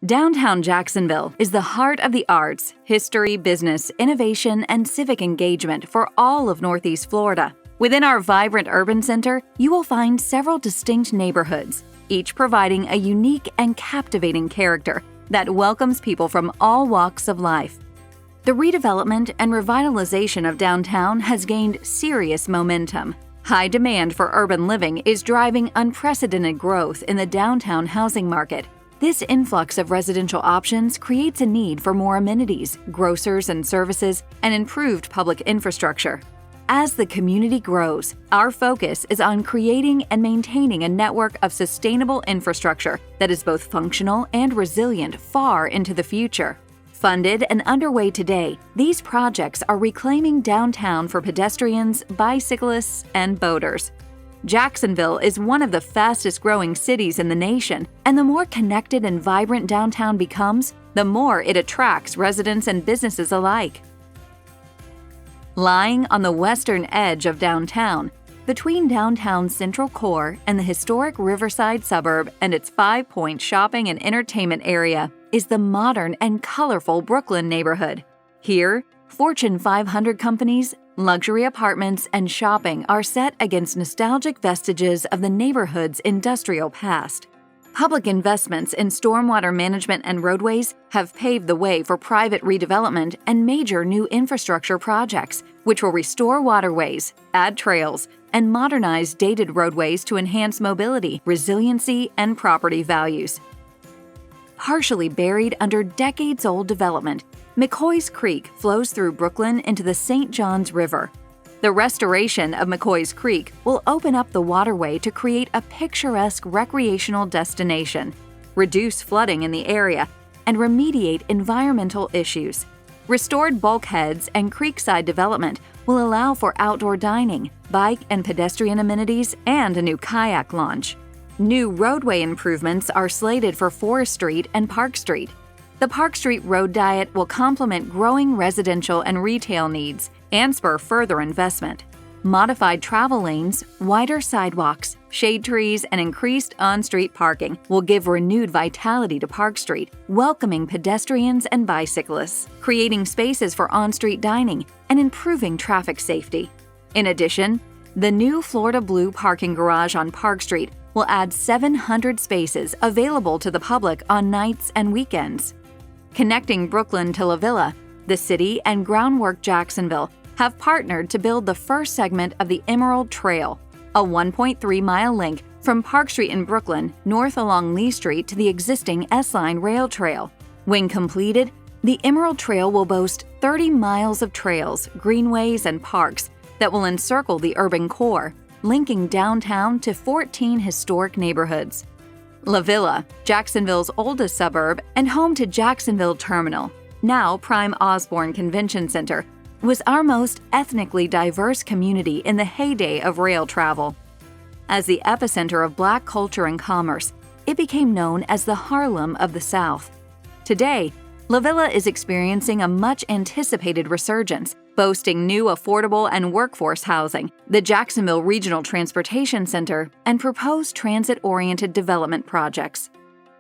Downtown Jacksonville is the heart of the arts, history, business, innovation, and civic engagement for all of Northeast Florida. Within our vibrant urban center, you will find several distinct neighborhoods, each providing a unique and captivating character that welcomes people from all walks of life. The redevelopment and revitalization of downtown has gained serious momentum. High demand for urban living is driving unprecedented growth in the downtown housing market. This influx of residential options creates a need for more amenities, grocers and services, and improved public infrastructure. As the community grows, our focus is on creating and maintaining a network of sustainable infrastructure that is both functional and resilient far into the future. Funded and underway today, these projects are reclaiming downtown for pedestrians, bicyclists, and boaters. Jacksonville is one of the fastest-growing cities in the nation, and the more connected and vibrant downtown becomes, the more it attracts residents and businesses alike. Lying on the western edge of downtown, between downtown's central core and the historic Riverside suburb and its 5 Point shopping and entertainment area, is the modern and colorful Brooklyn neighborhood. Here, Fortune 500 companies, luxury apartments, and shopping are set against nostalgic vestiges of the neighborhood's industrial past. Public investments in stormwater management and roadways have paved the way for private redevelopment and major new infrastructure projects, which will restore waterways, add trails, and modernize dated roadways to enhance mobility, resiliency, and property values. Partially buried under decades-old development, McCoy's Creek flows through Brooklyn into the St. Johns River. The restoration of McCoy's Creek will open up the waterway to create a picturesque recreational destination, reduce flooding in the area, and remediate environmental issues. Restored bulkheads and creekside development will allow for outdoor dining, bike and pedestrian amenities, and a new kayak launch. New roadway improvements are slated for Forest Street and Park Street. The Park Street road diet will complement growing residential and retail needs and spur further investment. Modified travel lanes, wider sidewalks, shade trees, and increased on-street parking will give renewed vitality to Park Street, welcoming pedestrians and bicyclists, creating spaces for on-street dining, and improving traffic safety. In addition, the new Florida Blue parking garage on Park Street will add 700 spaces available to the public on nights and weekends. Connecting Brooklyn to La Villa, the city and Groundwork Jacksonville have partnered to build the first segment of the Emerald Trail, a 1.3-mile link from Park Street in Brooklyn north along Lee Street to the existing S-Line rail trail. When completed, the Emerald Trail will boast 30 miles of trails, greenways, and parks that will encircle the urban core, linking downtown to 14 historic neighborhoods. La Villa, Jacksonville's oldest suburb and home to Jacksonville Terminal, now Prime Osborne Convention Center, was our most ethnically diverse community in the heyday of rail travel. As the epicenter of Black culture and commerce, it became known as the Harlem of the South. Today, La Villa is experiencing a much-anticipated resurgence, boasting new affordable and workforce housing, the Jacksonville Regional Transportation Center, and proposed transit-oriented development projects.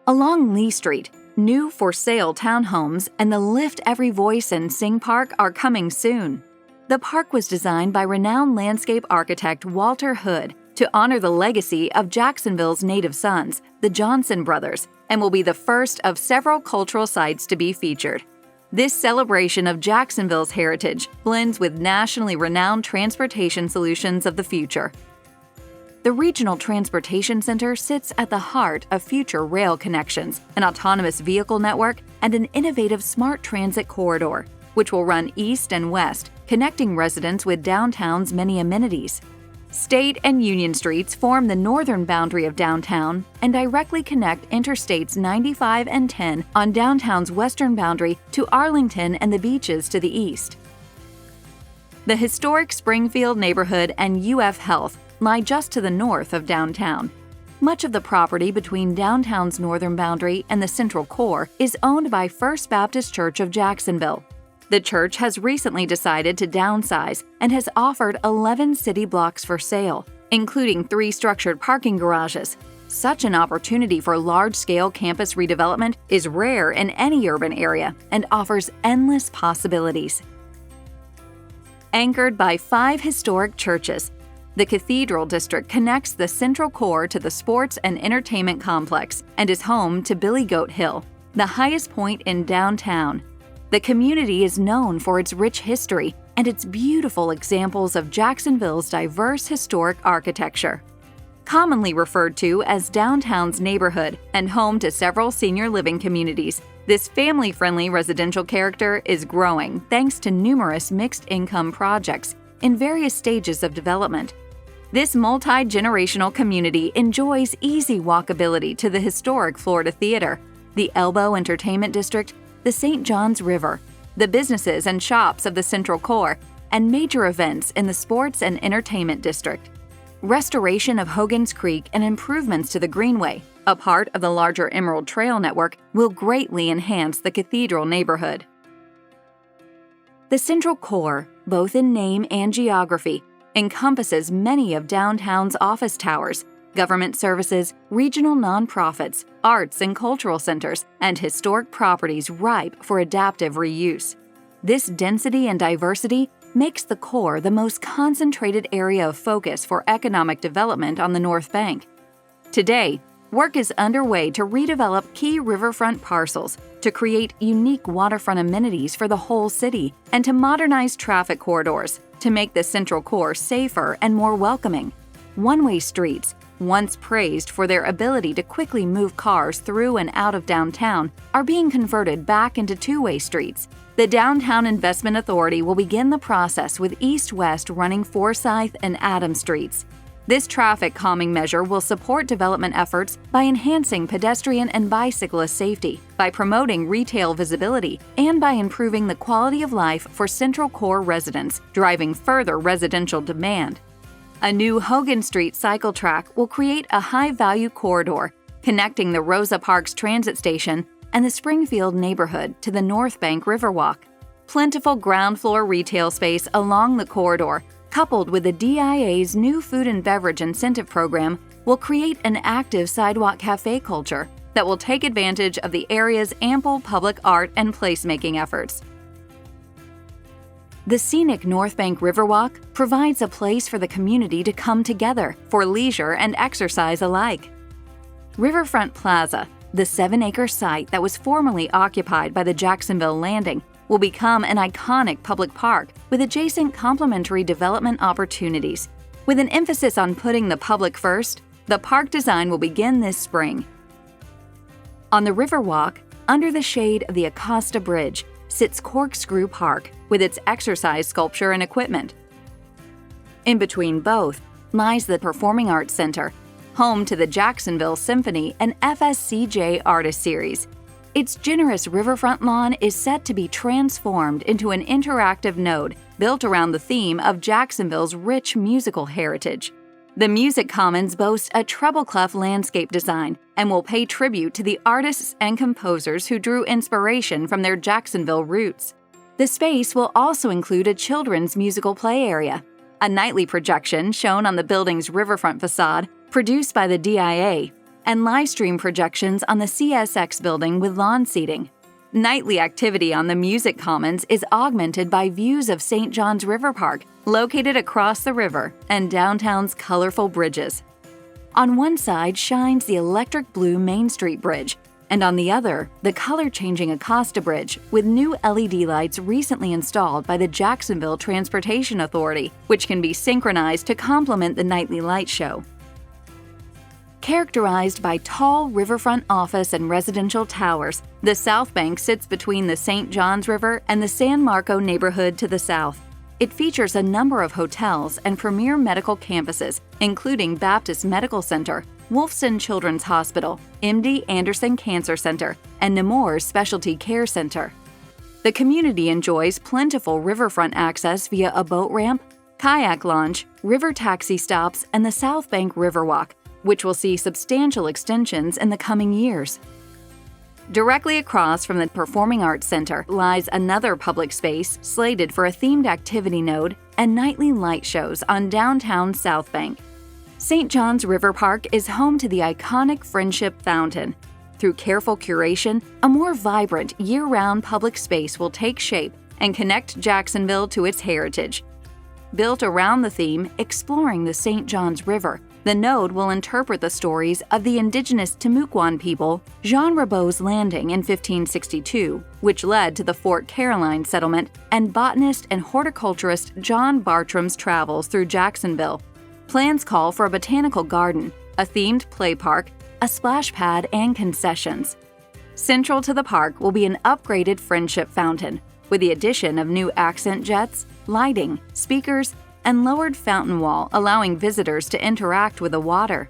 Along Lee Street, new for-sale townhomes and the Lift Every Voice and Sing Park are coming soon. The park was designed by renowned landscape architect Walter Hood to honor the legacy of Jacksonville's native sons, the Johnson brothers, and will be the first of several cultural sites to be featured. This celebration of Jacksonville's heritage blends with nationally renowned transportation solutions of the future. The Regional Transportation Center sits at the heart of future rail connections, an autonomous vehicle network, and an innovative smart transit corridor, which will run east and west, connecting residents with downtown's many amenities. State and Union Streets form the northern boundary of downtown and directly connect Interstates 95 and 10 on downtown's western boundary to Arlington and the beaches to the east. The historic Springfield neighborhood and UF Health lie just to the north of downtown. Much of the property between downtown's northern boundary and the central core is owned by First Baptist Church of Jacksonville. The church has recently decided to downsize and has offered 11 city blocks for sale, including 3 structured parking garages. Such an opportunity for large-scale campus redevelopment is rare in any urban area and offers endless possibilities. Anchored by 5 historic churches, the Cathedral District connects the central core to the sports and entertainment complex and is home to Billy Goat Hill, the highest point in downtown. The community is known for its rich history and its beautiful examples of Jacksonville's diverse historic architecture. Commonly referred to as downtown's neighborhood and home to several senior living communities, this family-friendly residential character is growing thanks to numerous mixed-income projects in various stages of development. This multi-generational community enjoys easy walkability to the historic Florida Theater, the Elbow Entertainment District, the St. Johns River, the businesses and shops of the Central Core, and major events in the Sports and Entertainment District. Restoration of Hogan's Creek and improvements to the Greenway, a part of the larger Emerald Trail network, will greatly enhance the Cathedral neighborhood. The Central Core, both in name and geography, encompasses many of downtown's office towers, government services, regional nonprofits, arts and cultural centers, and historic properties ripe for adaptive reuse. This density and diversity makes the core the most concentrated area of focus for economic development on the North Bank. Today, work is underway to redevelop key riverfront parcels, to create unique waterfront amenities for the whole city, and to modernize traffic corridors to make the Central Core safer and more welcoming. One-way streets, once praised for their ability to quickly move cars through and out of downtown, are being converted back into two-way streets. The Downtown Investment Authority will begin the process with east-west running Forsyth and Adams Streets. This traffic calming measure will support development efforts by enhancing pedestrian and bicyclist safety, by promoting retail visibility, and by improving the quality of life for Central Core residents, driving further residential demand. A new Hogan Street cycle track will create a high-value corridor connecting the Rosa Parks Transit Station and the Springfield neighborhood to the North Bank Riverwalk. Plentiful ground-floor retail space along the corridor, coupled with the DIA's new food and beverage incentive program, will create an active sidewalk cafe culture that will take advantage of the area's ample public art and placemaking efforts. The scenic North Bank Riverwalk provides a place for the community to come together for leisure and exercise alike. Riverfront Plaza, the 7-acre site that was formerly occupied by the Jacksonville Landing, will become an iconic public park with adjacent complementary development opportunities. With an emphasis on putting the public first, the park design will begin this spring. On the Riverwalk, under the shade of the Acosta Bridge, sits Corkscrew Park with its exercise sculpture and equipment. In between both lies the Performing Arts Center, home to the Jacksonville Symphony and FSCJ Artist Series. Its generous riverfront lawn is set to be transformed into an interactive node built around the theme of Jacksonville's rich musical heritage. The Music Commons boasts a treble clef landscape design and will pay tribute to the artists and composers who drew inspiration from their Jacksonville roots. The space will also include a children's musical play area, a nightly projection shown on the building's riverfront facade produced by the DIA, and live stream projections on the CSX building with lawn seating. Nightly activity on the Music Commons is augmented by views of St. Johns River Park, located across the river, and downtown's colorful bridges. On one side shines the electric blue Main Street Bridge, and on the other, the color-changing Acosta Bridge with new LED lights recently installed by the Jacksonville Transportation Authority, which can be synchronized to complement the nightly light show. Characterized by tall riverfront office and residential towers, the South Bank sits between the St. Johns River and the San Marco neighborhood to the south. It features a number of hotels and premier medical campuses, including Baptist Medical Center, Wolfson Children's Hospital, MD Anderson Cancer Center, and Nemours Specialty Care Center. The community enjoys plentiful riverfront access via a boat ramp, kayak launch, river taxi stops, and the South Bank Riverwalk, which will see substantial extensions in the coming years. Directly across from the Performing Arts Center lies another public space slated for a themed activity node and nightly light shows on downtown South Bank. St. John's River Park is home to the iconic Friendship Fountain. Through careful curation, a more vibrant, year-round public space will take shape and connect Jacksonville to its heritage. Built around the theme Exploring the St. John's River, the node will interpret the stories of the indigenous Timucuan people Jean Ribault's landing in 1562, which led to the Fort Caroline settlement, and botanist and horticulturist John Bartram's travels through Jacksonville. Plans call for a botanical garden, a themed play park, a splash pad, and concessions. Central to the park will be an upgraded Friendship Fountain, with the addition of new accent jets, lighting, speakers, and lowered fountain wall allowing visitors to interact with the water.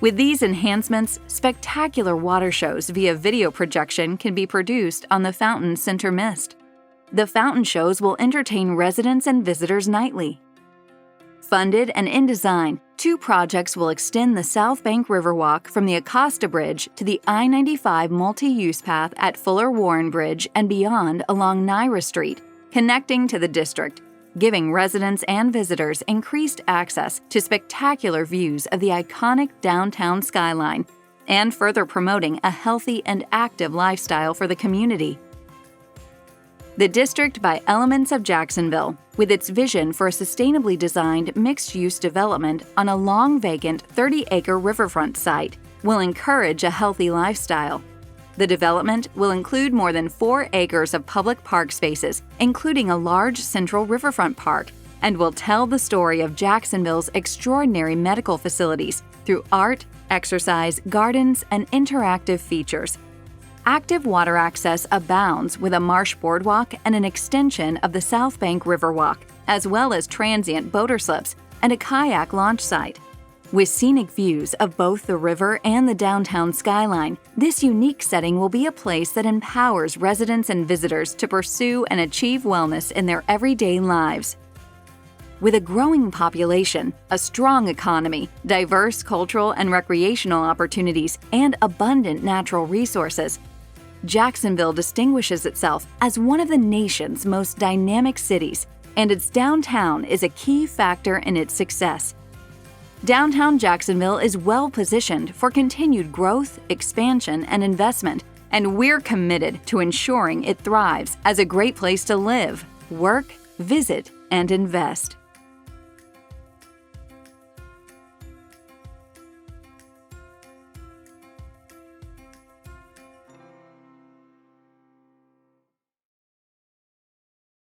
With these enhancements, spectacular water shows via video projection can be produced on the fountain's center mist. The fountain shows will entertain residents and visitors nightly. Funded and in design, 2 projects will extend the South Bank Riverwalk from the Acosta Bridge to the I-95 multi-use path at Fuller Warren Bridge and beyond along Naira Street, connecting to the district, giving residents and visitors increased access to spectacular views of the iconic downtown skyline, and further promoting a healthy and active lifestyle for the community. The district by Elements of Jacksonville, with its vision for a sustainably designed mixed-use development on a long vacant 30-acre riverfront site, will encourage a healthy lifestyle. The development will include more than 4 acres of public park spaces, including a large central riverfront park, and will tell the story of Jacksonville's extraordinary medical facilities through art, exercise, gardens, and interactive features. Active water access abounds with a marsh boardwalk and an extension of the South Bank Riverwalk, as well as transient boater slips and a kayak launch site. With scenic views of both the river and the downtown skyline, this unique setting will be a place that empowers residents and visitors to pursue and achieve wellness in their everyday lives. With a growing population, a strong economy, diverse cultural and recreational opportunities, and abundant natural resources, Jacksonville distinguishes itself as one of the nation's most dynamic cities, and its downtown is a key factor in its success. Downtown Jacksonville is well positioned for continued growth, expansion, and investment, and we're committed to ensuring it thrives as a great place to live, work, visit, and invest.